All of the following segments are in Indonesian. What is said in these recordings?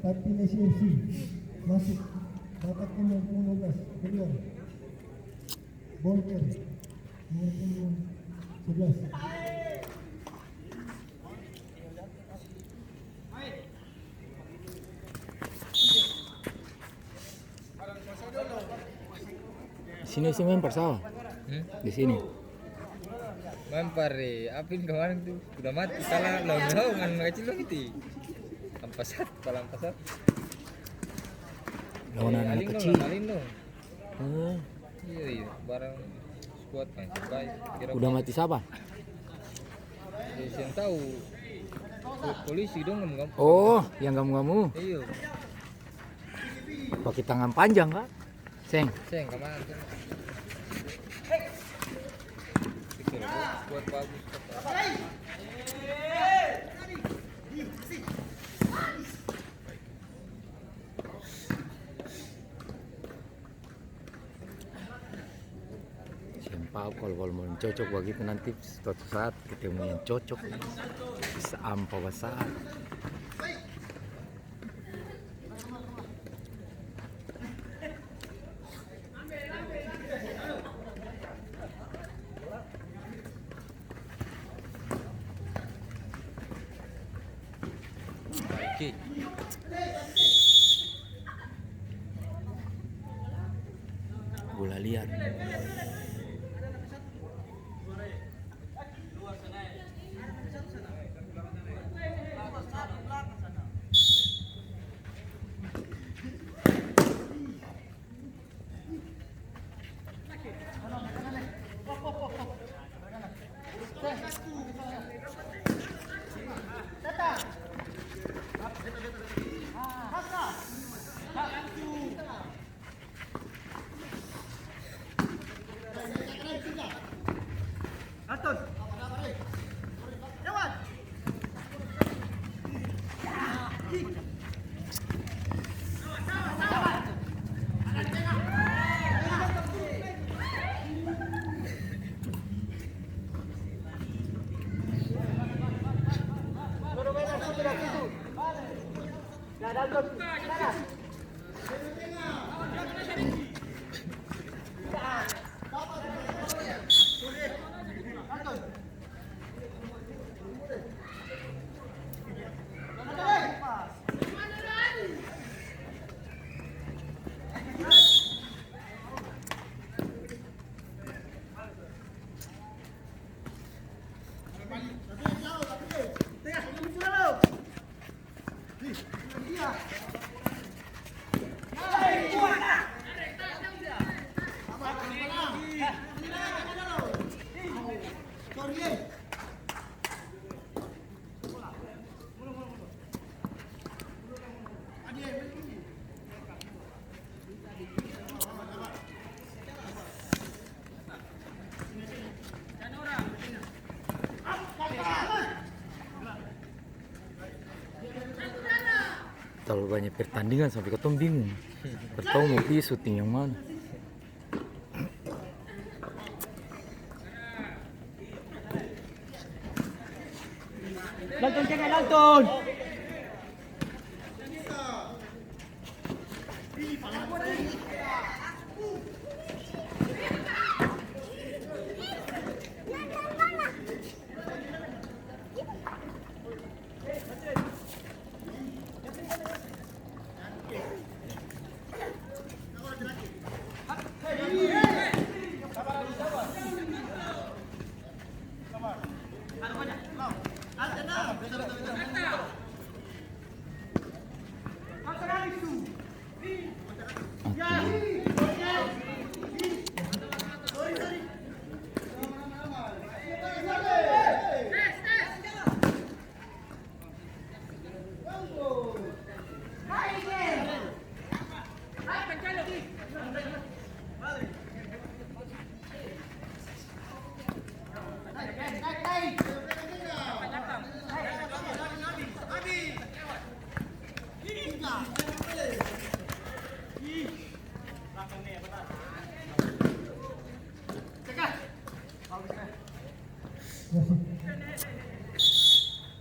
Happiness FC masuk babak nomor 15 keluar Bolker nomor punggung 11. Sini sih main persal. Di sini. Mampar apin kemarin tuh udah mati salah lawan kecil lo gitu. Lampasat. Lawan anak kecil. Alin dong. Oh, Iya, barang squad kan baik. udah mati siapa? Yang tahu polisi dong ngam. Oh, yang kamu. Iya. Pakai tangan panjang, Kak. Seng. Kemana tuh? Squad bagus. Siapa kalau mau cocok begitu nanti suatu saat ketemu yang cocok bisa ampa besar. Oke. Bola liar. Terlalu banyak pertandingan sampai ketemu bingung. Bertahu mau pilih syuting yang mana. Dalton, jangan Dalton.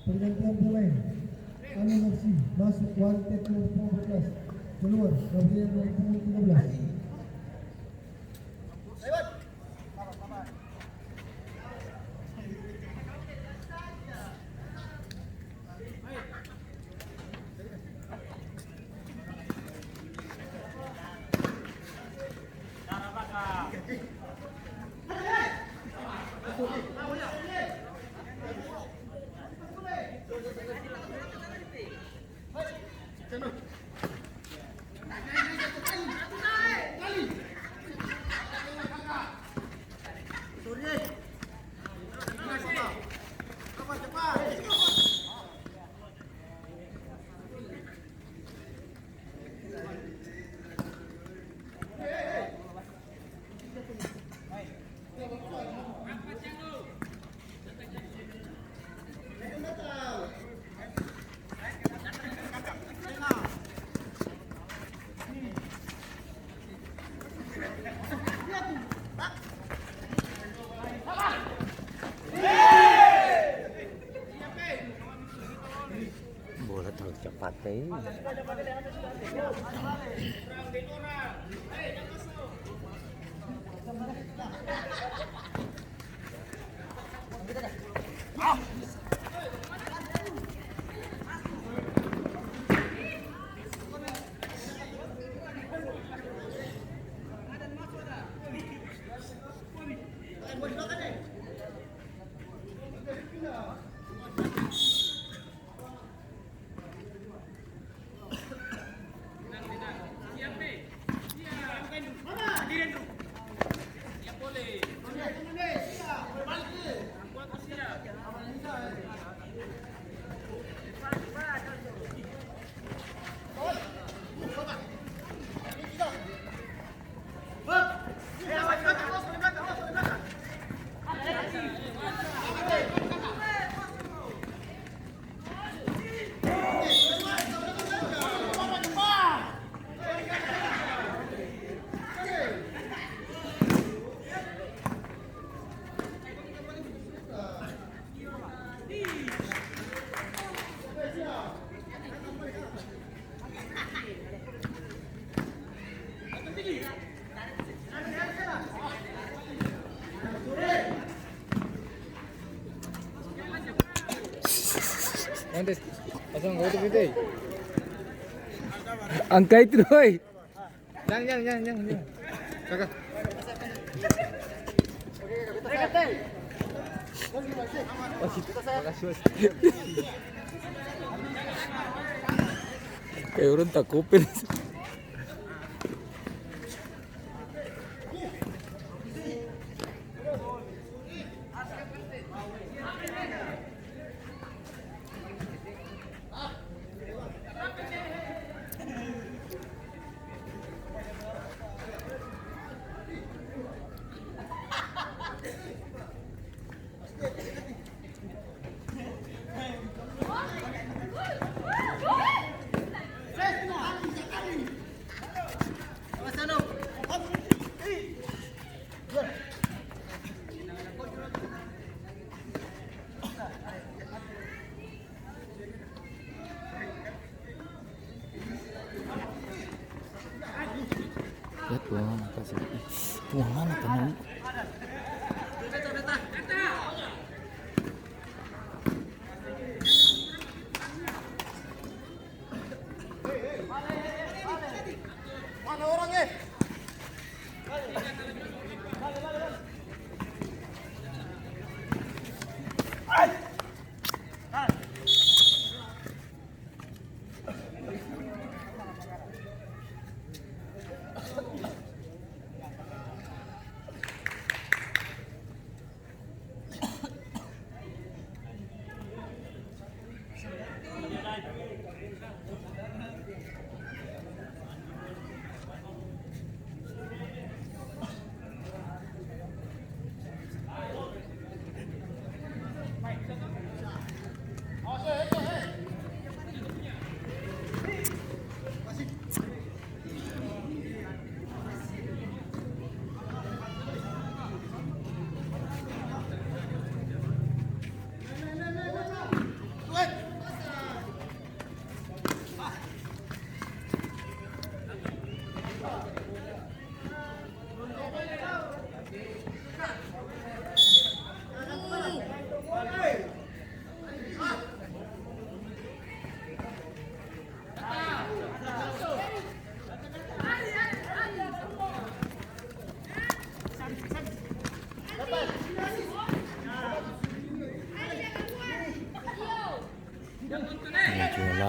Pergantian pemain Ano Maxi, masuk wanted nomor 14. Keluar, Gabriel nomor 13. Bola terlalu cepat Antes, pasang kau tu betul. Angka itu doi. Jangan. Kakak. Kayak orang tak kopel. Lihat tuang kasih. Tuang mana teman?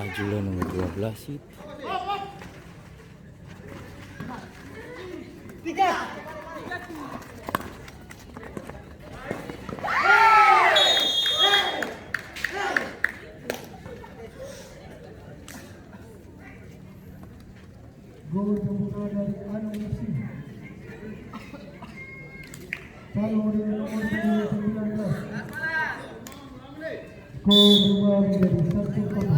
Majulah nomor 12 itu. Gol pembuka dari Anu Musim. Kalau dengan nomor 19. Skor berubah menjadi 1-0.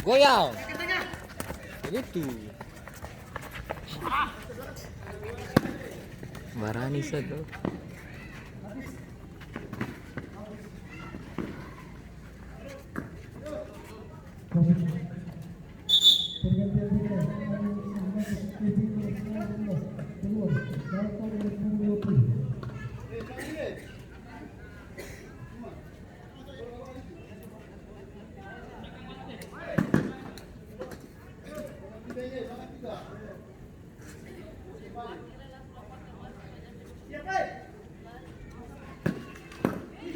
Goyang. Begitu. Barani satu. Pergantian pemain Anu keluar datang dari punggung 20.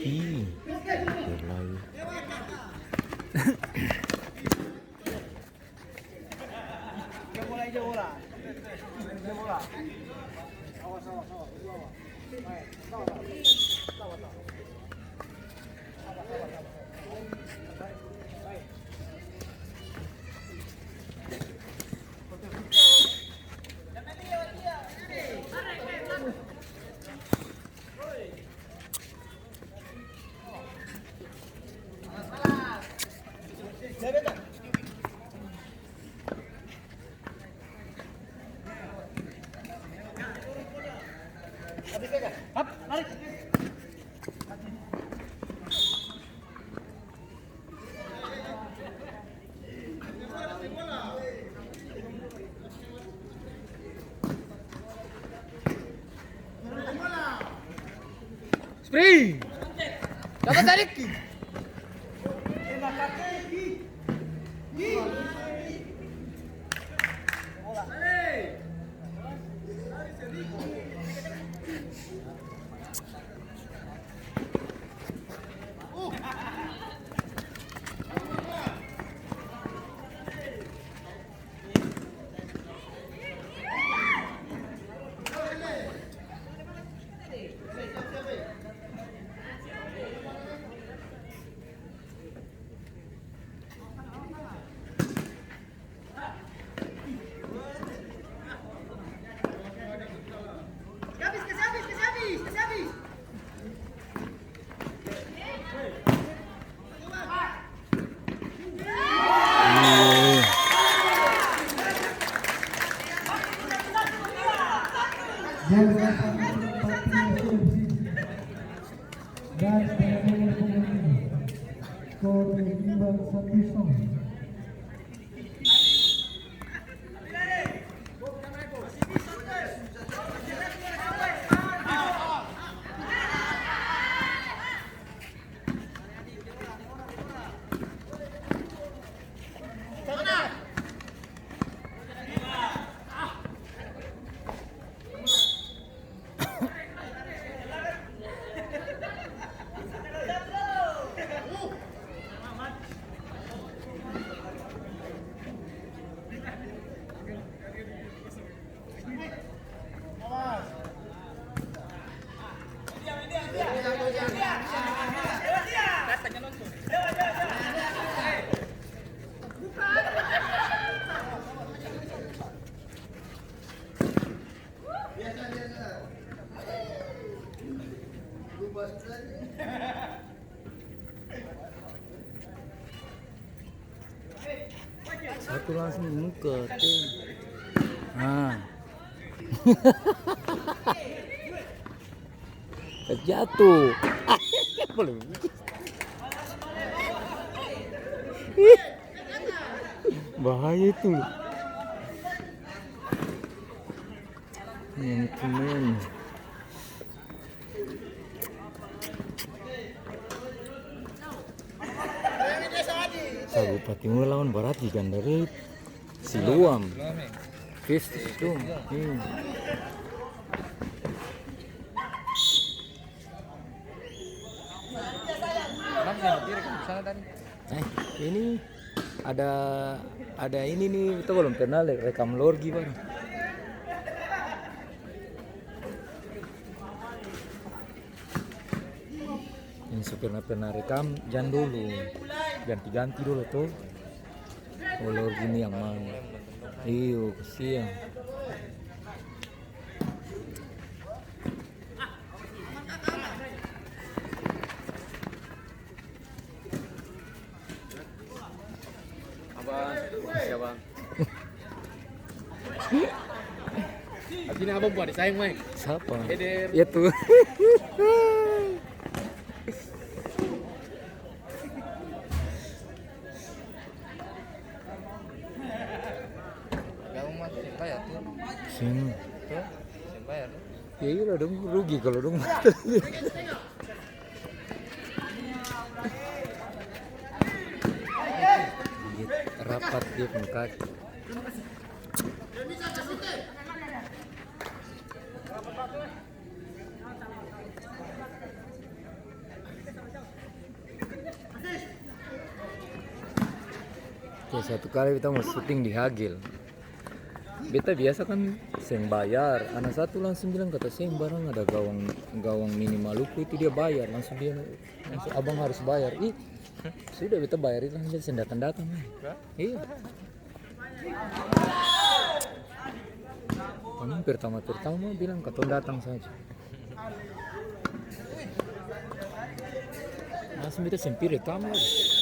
Ih, berlari. Spring. Dapat tarik. Satu langsung di muka. Tuh. Nah. Jatuh. Belum. Bahaya itu. Yang temen. Bupati lawan Barati kan dari Siluam. Fist itu. Ini ada ini nih, kita belum pernah rekam lorgi bang. Ini pernah rekam, jangan dulu, ganti dulu tuh. Oh lorgi ini yang mana? Iyo kesian. Abang. Ini abang buat disayang, Mike. Siapa? Eder. Ya tuh. Kamu masih bayar tuh. Sini. Tuh, bayar. Ya iya dong, rugi kalau dong. Rapat dia muka. Satu kali kita mau syuting di Hagil. Beta biasa kan seng bayar. Anak satu langsung bilang kata seng barang ada gawang mini Maluku itu dia bayar langsung abang harus bayar. Ih sudah beta bayarin langsung sen datang. Iya. Kami pertama bilang kata datang saja. Langsung beta sempir rekam lagi.